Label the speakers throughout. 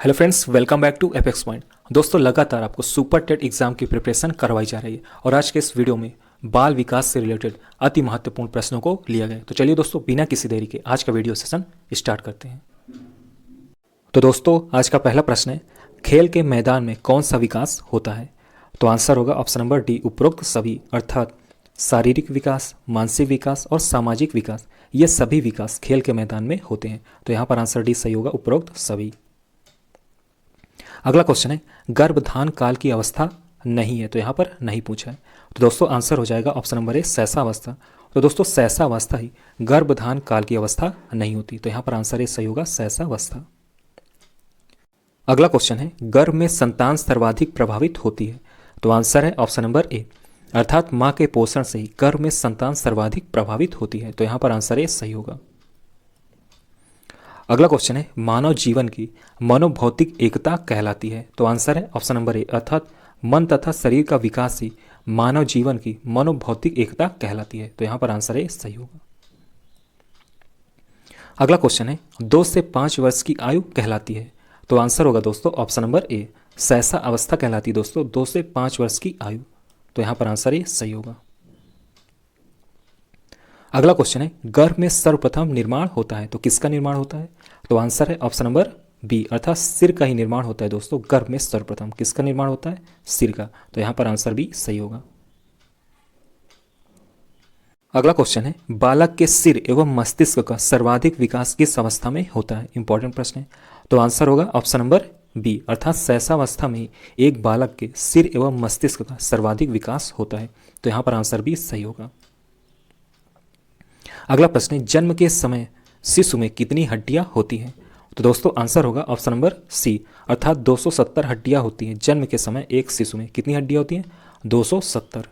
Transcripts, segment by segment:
Speaker 1: Hello friends, welcome back to Apex Point. दोस्तों, लगातार आपको सुपर टेट एग्जाम की प्रिपरेशन करवाई जा रही है और आज के इस वीडियो में बाल विकास से रिलेटेड अति महत्वपूर्ण प्रश्नों को लिया गया है। तो चलिए दोस्तों, बिना किसी देरी के आज का वीडियो सेशन स्टार्ट करते हैं। तो दोस्तों, आज का पहला प्रश्न है, खेल के मैदान में कौन सा विकास होता है? तो आंसर होगा ऑप्शन नंबर डी, उपरोक्त सभी, अर्थात शारीरिक विकास, मानसिक विकास और सामाजिक विकास, ये सभी विकास खेल के मैदान में होते हैं। तो यहाँ पर आंसर डी सही होगा, उपरोक्त सभी। अगला क्वेश्चन है, गर्भधान काल की अवस्था नहीं है, तो यहाँ पर नहीं पूछा है। तो दोस्तों आंसर हो जाएगा ऑप्शन नंबर ए, शैशवावस्था। तो दोस्तों शैशवावस्था ही गर्भधान काल की अवस्था नहीं होती, तो यहाँ पर आंसर ए सही होगा, शैशवावस्था। अगला क्वेश्चन है, गर्भ में संतान सर्वाधिक प्रभावित होती है। तो आंसर है ऑप्शन नंबर ए, अर्थात माँ के पोषण से ही गर्भ में संतान सर्वाधिक प्रभावित होती है। तो यहाँ पर आंसर ए सही होगा। अगला क्वेश्चन है, मानव जीवन की मनोभौतिक एकता कहलाती है। तो आंसर है ऑप्शन नंबर ए, अर्थात मन तथा शरीर का विकास ही मानव जीवन की मनोभौतिक एकता कहलाती है। तो यहाँ पर आंसर ए सही होगा। अगला क्वेश्चन है, 2 से 5 वर्ष की आयु कहलाती है। तो आंसर होगा दोस्तों ऑप्शन नंबर ए, शैशव अवस्था कहलाती है दोस्तों, 2 से 5 वर्ष की आयु। तो यहाँ पर आंसर ए सही होगा। अगला क्वेश्चन है, गर्भ में सर्वप्रथम निर्माण होता है, तो किसका निर्माण होता है? तो आंसर है ऑप्शन नंबर बी, अर्थात सिर का ही निर्माण होता है दोस्तों। गर्भ में सर्वप्रथम किसका निर्माण होता है? सिर का। तो यहाँ पर आंसर बी सही होगा। अगला क्वेश्चन है, बालक के सिर एवं मस्तिष्क का सर्वाधिक विकास किस अवस्था में होता है? इंपॉर्टेंट प्रश्न है। तो आंसर होगा ऑप्शन नंबर बी, अर्थात शैशवावस्था में एक बालक के सिर एवं मस्तिष्क का सर्वाधिक विकास होता है। तो यहाँ पर आंसर बी सही होगा। अगला प्रश्न है, जन्म के समय शिशु में कितनी हड्डियां होती हैं? तो दोस्तों आंसर होगा ऑप्शन नंबर सी, अर्थात 270 हड्डियां होती हैं जन्म के समय। एक शिशु में कितनी हड्डियां होती हैं? 270।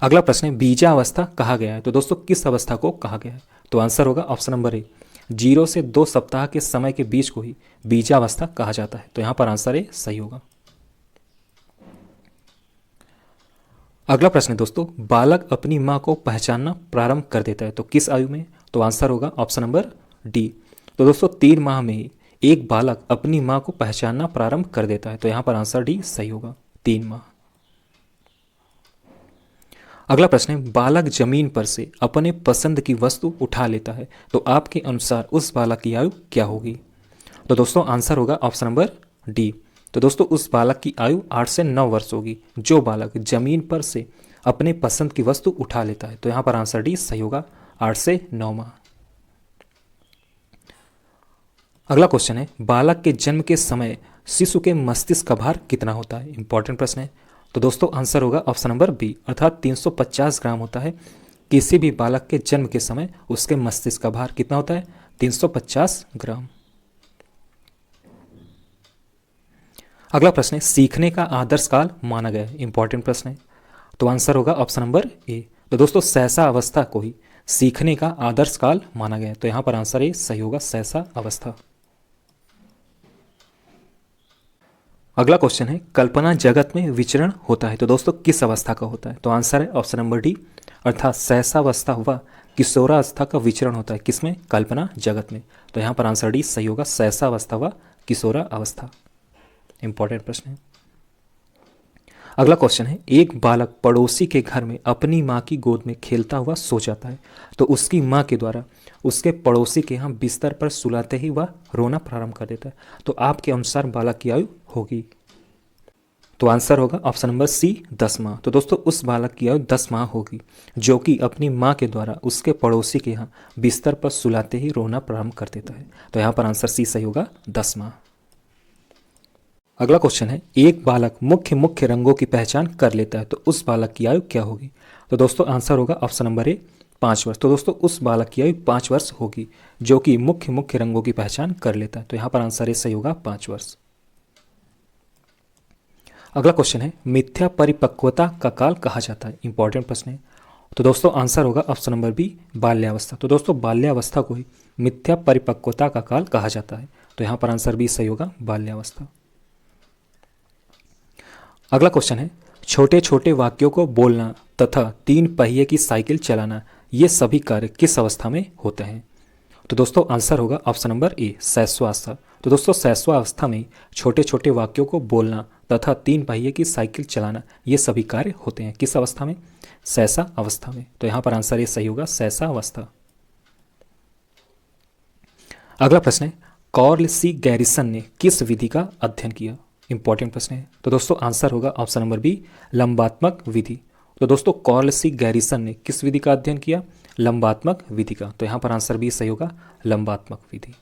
Speaker 1: अगला प्रश्न है, बीजावस्था कहा गया है, तो दोस्तों किस अवस्था को कहा गया है? तो आंसर होगा ऑप्शन नंबर ए, 0 से 2 सप्ताह के समय के बीच को ही बीजावस्था कहा जाता है। तो यहां पर आंसर ए सही होगा। अगला प्रश्न है दोस्तों, बालक अपनी मां को पहचानना प्रारंभ कर देता है, तो किस आयु में? तो आंसर होगा ऑप्शन नंबर डी। तो दोस्तों 3 माह में ही एक बालक अपनी मां को पहचानना प्रारंभ कर देता है। तो यहां पर आंसर डी सही होगा, 3 माह। अगला प्रश्न है, बालक जमीन पर से अपने पसंद की वस्तु उठा लेता है, तो आपके अनुसार उस बालक की आयु क्या होगी? तो दोस्तों आंसर होगा ऑप्शन नंबर डी। तो दोस्तों उस बालक की आयु 8 से 9 वर्ष होगी, जो बालक जमीन पर से अपने पसंद की वस्तु उठा लेता है। तो यहां पर आंसर डी सही होगा, 8 से 9 माह। अगला क्वेश्चन है, बालक के जन्म के समय शिशु के मस्तिष्क का भार कितना होता है? इंपॉर्टेंट प्रश्न है। तो दोस्तों आंसर होगा ऑप्शन नंबर बी, अर्थात 350 ग्राम होता है। किसी भी बालक के जन्म के समय उसके मस्तिष्क का भार कितना होता है? 350 ग्राम। अगला प्रश्न है, सीखने का आदर्श काल माना गया है। इंपॉर्टेंट प्रश्न है। तो आंसर होगा ऑप्शन नंबर ए। तो दोस्तों शैशवावस्था को ही सीखने का आदर्श काल माना गया है। तो यहां पर आंसर ए सही होगा, शैशवावस्था। अगला क्वेश्चन है, कल्पना जगत में विचरण होता है, तो दोस्तों किस अवस्था का होता है? तो आंसर है ऑप्शन नंबर डी, अर्थात शैशवावस्था व किशोरावस्था का विचरण होता है किसमें? कल्पना जगत में। तो यहां पर आंसर डी सही होगा, शैशवावस्था व किशोरावस्था। इंपॉर्टेंट प्रश्न है। अगला क्वेश्चन है, एक बालक पड़ोसी के घर में अपनी मां की गोद में खेलता हुआ सो जाता है, तो उसकी मां के द्वारा उसके पड़ोसी के यहाँ बिस्तर पर सुलाते ही वह रोना प्रारंभ कर देता है, तो आपके अनुसार बालक की आयु होगी? तो आंसर होगा ऑप्शन नंबर सी, 10 माह। तो दोस्तों उस बालक की आयु 10 माह होगी जो कि अपनी मां के द्वारा उसके पड़ोसी के यहाँ बिस्तर पर सुलाते ही रोना प्रारंभ कर देता है। तो यहाँ पर आंसर सी सही होगा, 10 माह। अगला क्वेश्चन है, एक बालक मुख्य रंगों की पहचान कर लेता है, तो उस बालक की आयु क्या होगी? तो दोस्तों आंसर होगा ऑप्शन नंबर ए, 5 वर्ष। तो दोस्तों उस बालक की आयु 5 वर्ष होगी जो कि मुख्य रंगों की पहचान कर लेता है। तो यहां पर आंसर ए सही होगा, 5 वर्ष। अगला क्वेश्चन है, मिथ्या परिपक्वता का काल कहा जाता है। इंपॉर्टेंट प्रश्न है। तो दोस्तों आंसर होगा ऑप्शन नंबर बी, बाल्यावस्था। तो दोस्तों बाल्यावस्था को ही मिथ्या परिपक्वता का काल कहा जाता है। तो यहां पर आंसर बी सही होगा, बाल्यावस्था। अगला क्वेश्चन है, छोटे छोटे वाक्यों को बोलना तथा 3 पहिए की साइकिल चलाना, ये सभी कार्य किस अवस्था में होते हैं? तो दोस्तों आंसर होगा ऑप्शन नंबर ए, शैशवावस्था। तो दोस्तों शैशवावस्था में छोटे छोटे वाक्यों को बोलना तथा 3 पहिए की साइकिल चलाना ये सभी कार्य होते हैं। किस अवस्था में? शैशा अवस्था में। तो यहाँ पर आंसर ये सही होगा, शैशा अवस्था। अगला प्रश्न है, कार्ल सी गैरिसन ने किस विधि का अध्ययन किया? इंपॉर्टेंट प्रश्न है। तो दोस्तों आंसर होगा ऑप्शन नंबर बी, लंबात्मक विधि। तो दोस्तों कार्ल सी गैरिसन ने किस विधि का अध्ययन किया? लंबात्मक विधि का। तो यहाँ पर आंसर भी सही होगा, लंबात्मक विधि।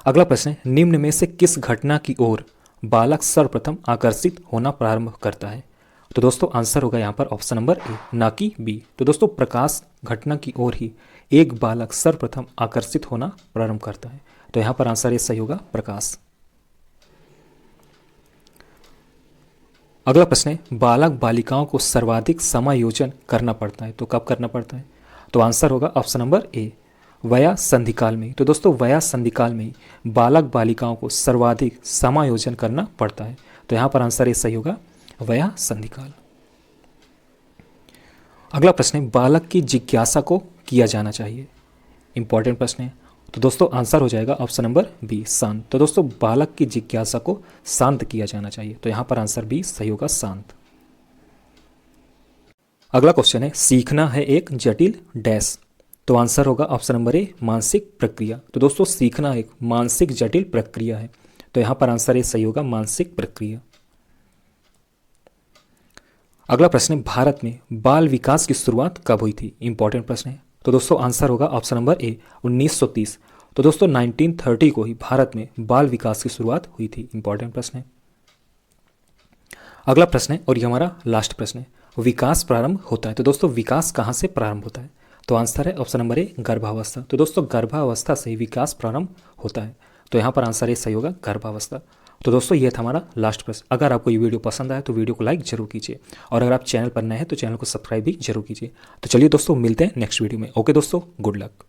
Speaker 1: अगला प्रश्न है, निम्न में से किस घटना की ओर बालक सर्वप्रथम आकर्षित होना प्रारंभ करता है? तो दोस्तों आंसर होगा यहाँ पर ऑप्शन नंबर ए, ना कि बी। तो दोस्तों प्रकाश घटना की ओर ही एक बालक सर्वप्रथम आकर्षित होना प्रारंभ करता है। तो यहाँ पर आंसर ये सही होगा, प्रकाश। अगला प्रश्न है, बालक बालिकाओं को सर्वाधिक समायोजन करना पड़ता है, तो कब करना पड़ता है? तो आंसर होगा ऑप्शन नंबर ए, वया संधिकाल में। तो दोस्तों वया संधिकाल में बालक बालिकाओं को सर्वाधिक समायोजन करना पड़ता है। तो यहाँ पर आंसर ये सही होगा, वया संधिकाल। अगला प्रश्न है, बालक की जिज्ञासा को किया जाना चाहिए। इंपॉर्टेंट प्रश्न है। तो दोस्तों आंसर हो जाएगा ऑप्शन नंबर बी, शांत। तो दोस्तों बालक की जिज्ञासा को शांत किया जाना चाहिए। तो यहाँ पर आंसर बी सही होगा, शांत। अगला क्वेश्चन है, सीखना है एक जटिल डैश। तो आंसर होगा ऑप्शन नंबर ए, मानसिक प्रक्रिया। तो दोस्तों सीखना एक मानसिक जटिल प्रक्रिया है। तो यहाँ पर आंसर ए सही होगा, मानसिक प्रक्रिया। अगला प्रश्न है, भारत में बाल विकास की शुरुआत कब हुई थी? इंपॉर्टेंट प्रश्न है। तो दोस्तों आंसर होगा ऑप्शन नंबर ए, 1930। तो दोस्तों 1930 को ही भारत में बाल विकास की शुरुआत हुई थी। इंपॉर्टेंट प्रश्न है। अगला प्रश्न है, और ये हमारा लास्ट प्रश्न है, विकास प्रारंभ होता है। तो दोस्तों विकास कहाँ से प्रारंभ होता है? तो आंसर है ऑप्शन नंबर ए, गर्भावस्था। तो दोस्तों गर्भावस्था से ही विकास प्रारंभ होता है। तो यहाँ पर आंसर ए सही होगा, गर्भावस्था। तो दोस्तों ये था हमारा लास्ट प्रश्न। अगर आपको ये वीडियो पसंद आया तो वीडियो को लाइक जरूर कीजिए, और अगर आप चैनल पर नए हैं तो चैनल को सब्सक्राइब भी जरूर कीजिए। तो चलिए दोस्तों मिलते हैं नेक्स्ट वीडियो में। ओके दोस्तों, गुड लक।